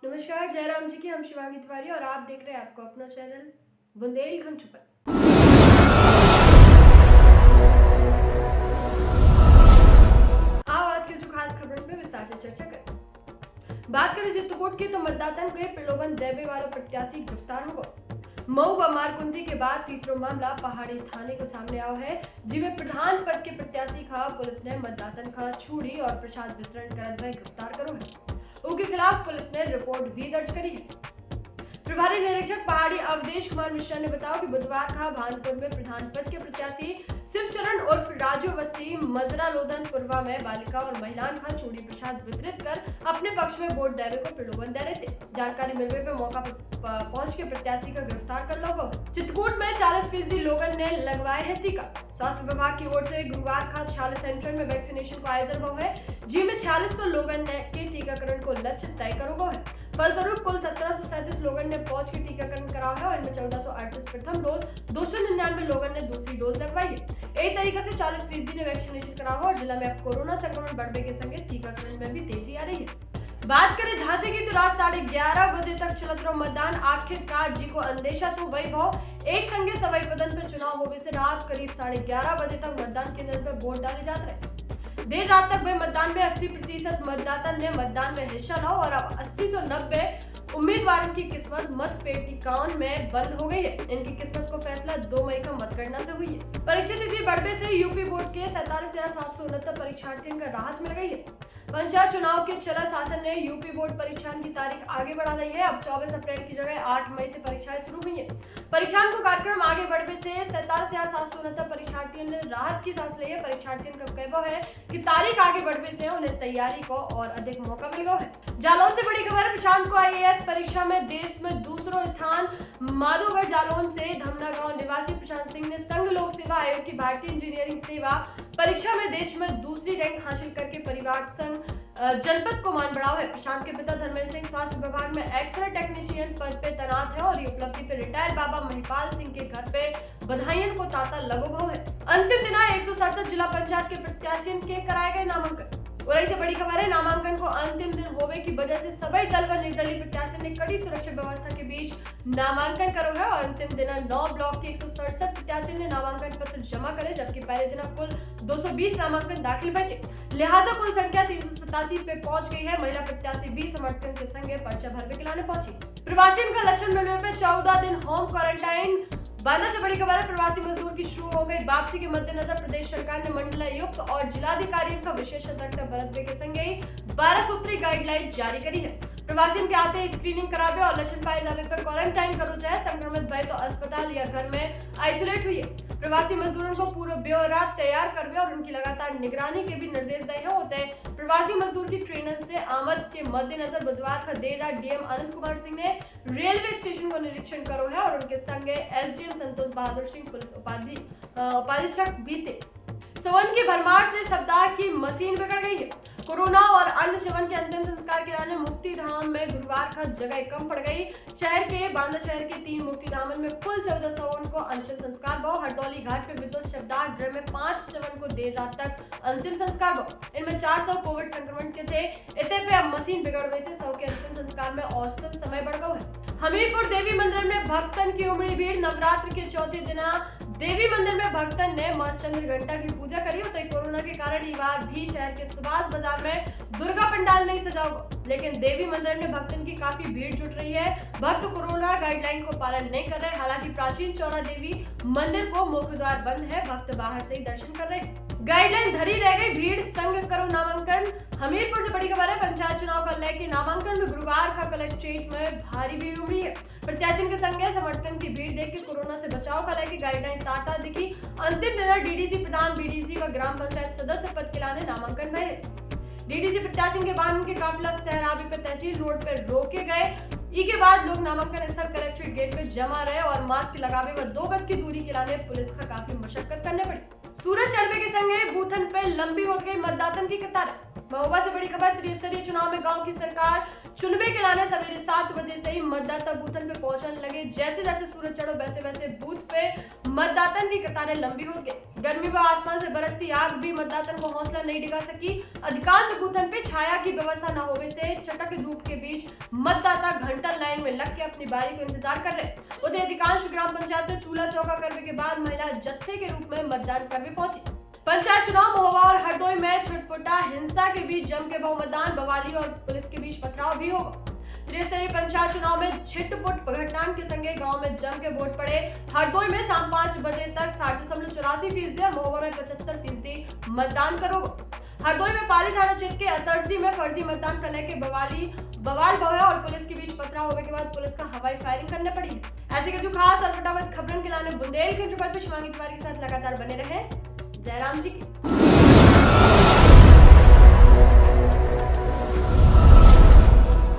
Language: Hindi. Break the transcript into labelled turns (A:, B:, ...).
A: नमस्कार, जयराम जी की हम शिवांगी तिवारी और आप देख रहे हैं आपको अपना चैनल बुंदेलखंड छुपन। आओ आज के जो खास खबरों में विस्तार से चर्चा करें। बात करें चित्रकूट की तो मतदाता के प्रलोभन देवे वाला प्रत्याशी गिरफ्तार हुआ। मऊ व मारकुंदी के बाद तीसरा मामला पहाड़ी थाने को सामने आया है, जिसमें प्रधान पद के प्रत्याशी का पुलिस ने मतदातन का छुरी और प्रसाद वितरण करत हुए गिरफ्तार करो है। उनके खिलाफ पुलिस ने रिपोर्ट भी दर्ज करी है। प्रभारी निरीक्षक पहाड़ी अवधेश कुमार मिश्रा ने बताया कि बुधवार का भानपुर में प्रधान पद के प्रत्याशी शिवचरण उर्फ राजू अवस्थी मजरा लोधन पूर्वा में बालिका और महिलाओं का चूड़ी प्रसाद वितरित कर अपने पक्ष में वोट देवे को प्रलोभन दे रहे थे। जानकारी मिलने पर मौका पर पहुंच के प्रत्याशी का गिरफ्तार कर लोगों। चित्रकूट में 40% लोगों ने लगवाए है टीका। स्वास्थ्य विभाग की ओर से गुरुवार का 46 सेंटर में वैक्सीनेशन का आयोजन हुआ है, जिसमें 4600 लोगों ने के टीकाकरण को लक्ष्य तय करो है। फलस्वरूप कुल 1737 लोगों ने पहुंच के टीकाकरण कराया है और इनमें 1438 प्रथम डोज, 299 लोगों ने दूसरी डोज लगवाई है। एक तरीके से 40% ने वैक्सीनेशन कराया है और जिला में अब कोरोना संक्रमण बढ़ने के संगे टीकाकरण में भी तेजी आ रही है। बात करें झांसी की तो रात 11:30 बजे तक चलत रहो मतदान। आखिरकार जी को अंदेशा तो वही भाव एक संगे सवाई पदन पे चुनाव होने से रात करीब 11:30 बजे तक मतदान केंद्र पर वोट डाले जाते रहे। देर रात तक हुए मतदान में 80% मतदाता ने मतदान में हिस्सा लिया और अब 80 से 90 उम्मीदवारों की किस्मत मतपेटिकाओं में बंद हो गई है। इनकी किस्मत को फैसला 2 मई का मतगणना से हुई है। परीक्षा तिथि बढ़ने से यूपी बोर्ड के 47,769 परीक्षार्थियों का राहत मिल गई है। पंचायत चुनाव के चला शासन ने यूपी बोर्ड परीक्षाओं की तारीख आगे बढ़ा दी है। अब 24 अप्रैल की जगह 8 मई से परीक्षाएं शुरू हुई है। परीक्षाओं को कार्यक्रम आगे बढ़ने से 47,769 परीक्षार्थियों ने राहत की सांस ली है। परीक्षार्थियों का कहना है कि तारीख आगे बढ़ने से उन्हें तैयारी को और अधिक मौका मिल गया है। जालौन से बड़ी खबर। प्रशांत को आईएएस परीक्षा में देश में दूसरा स्थान। माधोगढ़ जालौन से धमना गांव निवासी प्रशांत सिंह ने संघ लोक सेवा आयोग की भारतीय इंजीनियरिंग सेवा परीक्षा में देश में दूसरी रैंक हासिल करके परिवार संघ जनपद को मान बढ़ाओ है। प्रशांत के पिता धर्मेंद्र सिंह स्वास्थ्य विभाग में एक्सरे टेक्नीशियन पद पे तैनात है और ये उपलब्धि पे रिटायर बाबा महिपाल सिंह के घर पे बधाइयों को तांता लगो भाव है। अंतिम दिन 167 जिला पंचायत के प्रत्याशियों के कराए गए नामांकन। और ऐसे बड़ी खबर है, नामांकन को अंतिम दिन होने की वजह से सभी दल व निर्दलीय प्रत्याशियों ने कड़ी सुरक्षा व्यवस्था के बीच नामांकन करो है और अंतिम दिन 9 ब्लॉक के 167 प्रत्याशियों ने नामांकन पत्र जमा करे, जबकि पहले दिन कुल 220 नामांकन दाखिल बचे। लिहाजा कुल संख्या 387 पे पहुंच गई है। महिला प्रत्याशी भी समर्थन के संगे पर्चा भरने के लाने पहुंची। प्रवासियों का लक्षण मिलने पे 14 दिन होम क्वारंटाइन। बांदा से बड़ी खबर है, प्रवासी मजदूर की शुरू हो गई वापसी के मद्देनजर प्रदेश सरकार ने मंडलायुक्त और जिलाधिकारियों का विशेष सतर्कता बरतने के संगे 12 सूत्री गाइडलाइन जारी करी है। प्रवासियों के आते स्क्रीनिंग करावे और लक्षण पाए जाने पर क्वारंटाइन करो, चाहे संक्रमित भय तो अस्पताल या घर में आइसोलेट हुई है। प्रवासी मजदूरों को पूरा ब्यौरा तैयार करवे और उनकी लगातार निगरानी के भी निर्देश दिए हैं। होते प्रवासी मजदूर की ट्रेन से आमद के मद्देनजर बुधवार का देर रात डीएम आनंद कुमार सिंह ने रेलवे स्टेशन को निरीक्षण करो है और उनके संगे एसडीएम संतोष बहादुर सिंह पुलिस उपाधीक्षक भी थे। सवन की भरमार से सप्ताह की मशीन बिगड़ गई है। कोरोना और अन्य सेवन के अंतिम संस्कार के लाने मुक्ति धाम में गुरुवार का जगह कम पड़ गई। बांदा शहर के 3 मुक्ति धामन में कुल 14 सवन को अंतिम संस्कार भाव। हरदौली घाट पे विद्युत शवदाह गृह में 5 सवन को देर रात तक अंतिम संस्कार भाव। इनमें 400 कोविड संक्रमण के थे। इतने पे अब मशीन बिगड़ने से 100 के अंतिम संस्कार में औसतन समय बढ़ गया है। हमीरपुर देवी मंदिर में भक्तन की उमड़ी भीड़। नवरात्र के चौथे दिन देवी मंदिर में भक्तन ने मां चंद्र घंटा की पूजा करी। तो कोरोना के कारण इस बार भी शहर के सुभाष बाजार में दुर्गा पंडाल नहीं सजा होगा, लेकिन देवी मंदिर में भक्तन की काफी भीड़ जुट रही है। भक्त कोरोना गाइडलाइन को पालन नहीं कर रहे। हालांकि प्राचीन चौरा देवी मंदिर को मुख्य द्वार बंद है, भक्त बाहर से ही दर्शन कर रहे हैं। गाइडलाइन धरी रह गई, भीड़ संग करो नामांकन। हमीरपुर से बड़ी खबर है, पंचायत चुनाव को लेकर नामांकन में गुरुवार का कलेक्ट्रेट में भारी भीड़ उमड़ी है। प्रत्याशियों के संगे समर्थन की भीड़ देख के कोरोना से बचाव का लेकर गाइडलाइन ताता दिखी। अंतिम दिन डीडीसी प्रधान, बीडीसी व ग्राम पंचायत सदस्य पद के लाने नामांकन भरे। डीडीसी प्रत्याशियों के वाहन के काफिला सहरावी पे तहसील रोड पे रोके गए। के बाद लोग नामांकन स्थल कलेक्ट्रेट गेट पे जमा रहे और मास्क लगावे व 2 गज की दूरी के लाने पुलिस का काफी मशक्कत करने पड़ी। सूरज चढ़ने के संगे बूथन पे लंबी हो गई मतदातन की कतार। महोबा से बड़ी खबर, त्रिस्तरीय चुनाव में गांव की सरकार चुनबे के लाने सवेरे 7 बजे से ही मतदाता बूथन पे पहुंचने लगे। जैसे जैसे सूरज चढ़ो वैसे वैसे बूथ पे मतदातन की कतारें लंबी हो गई। गर्मी व आसमान से बरसती आग भी मतदातन को हौसला नहीं दिखा सकी। अधिकांश बूथन पे छाया की व्यवस्था न होने से चटक धूप के बीच मतदाता घंटा लाइन में लग के अपनी बारी को इंतजार कर रहे। उधर अधिकांश ग्राम पंचायत में चूल्हा चौका करने के बाद महिला जत्थे के रूप में मतदान करने पहुंची। पंचायत चुनाव महोबा और हरदोई में छुटपुटा हिंसा के बीच जम के बहुमतदान, बवाली और पुलिस के बीच पथराव भी होगा। त्रिस्तरीय पंचायत चुनाव में छिटपुट घटना के संगे गांव में जम के वोट पड़े। हरदोई में शाम 5 बजे तक 60.84% और महोबा में 75% मतदान करोगे। हरदोई में पाली थाना क्षेत्र के अतरजी में फर्जी मतदान करने के बवाल भवा और पुलिस के बीच पथराव होने के बाद पुलिस का हवाई फायरिंग करने पड़ी है। ऐसे के जो खास और फटाफट खबरों के लाने बुंदेलखंड पर शिवांगी तिवारी के साथ लगातार बने रहे। जयराम जी की।